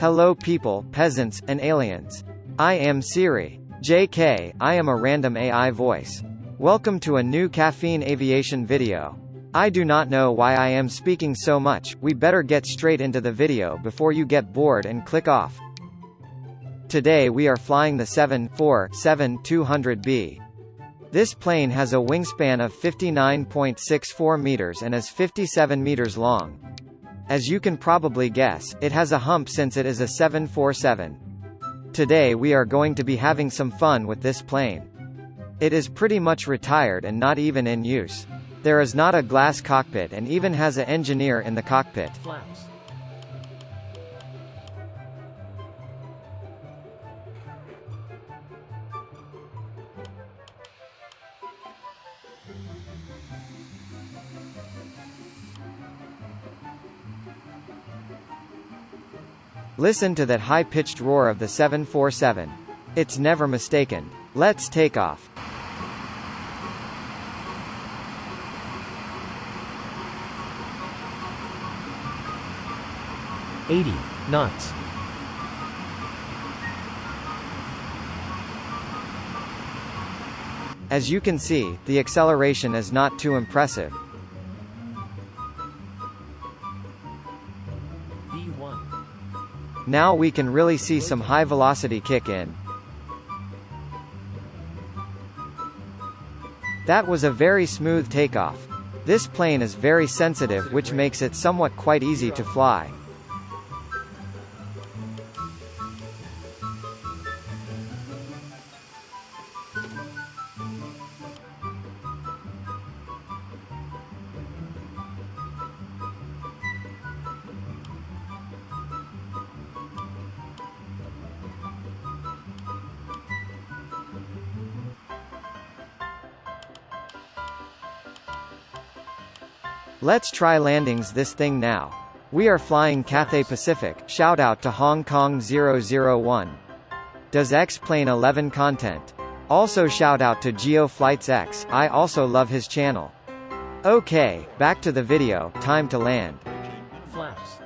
Hello people, peasants, and aliens. I am Siri. JK, I am a random AI voice. Welcome to a new caffeine aviation video. I do not know why I am speaking so much, we better get straight into the video before you get bored and click off. Today we are flying the 747-200B. This plane has a wingspan of 59.64 meters and is 57 meters long. As you can probably guess, it has a hump since it is a 747. Today we are going to be having some fun with this plane. It is pretty much retired and not even in use. There is not a glass cockpit and even has an engineer in the cockpit. Flaps. Listen to that high-pitched roar of the 747. It's never mistaken. Let's take off. $80 knots. As you can see, the acceleration is not too impressive. B1. Now we can really see some high velocity kick in. That was a very smooth takeoff. This plane is very sensitive, which makes it somewhat quite easy to fly. Let's try landings this thing now. We are flying Cathay Pacific, shout out to Hong Kong 001. Does X-Plane 11 content. Also shout out to Geo Flights X, I also love his channel. Okay, back to the video, time to land. Flaps.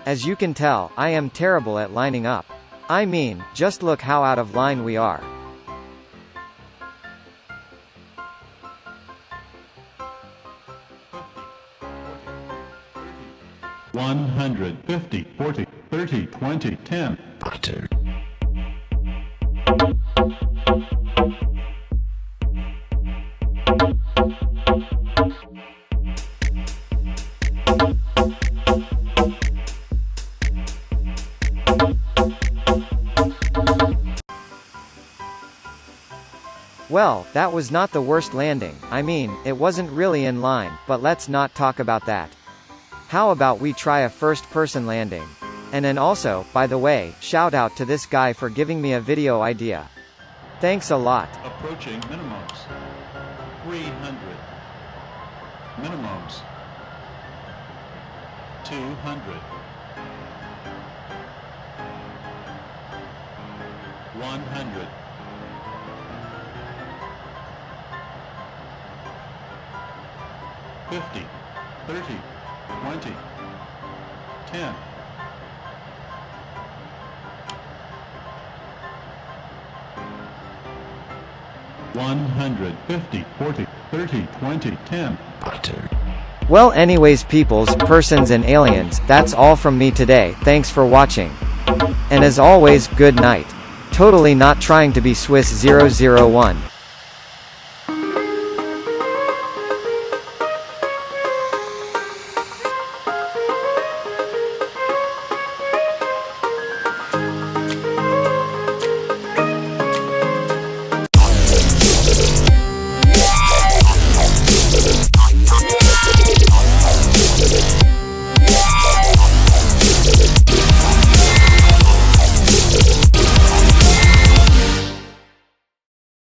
As you can tell, I am terrible at lining up. I mean, just look how out of line we are. $150, $40, $30, $20, $10. Buttery. Well, that was not the worst landing. I mean, it wasn't really in line, but let's not talk about that. How about we try a first-person landing? And also, by the way, shout out to this guy for giving me a video idea. Thanks a lot. Approaching minimums. 300. Minimums. 200. 100. 50, 30, 20, 10. $150, 40, 30, 20, 10. Buttery. Well anyways peoples, persons and aliens, that's all from me today, thanks for watching. And as always, good night. Totally not trying to be Swiss 001.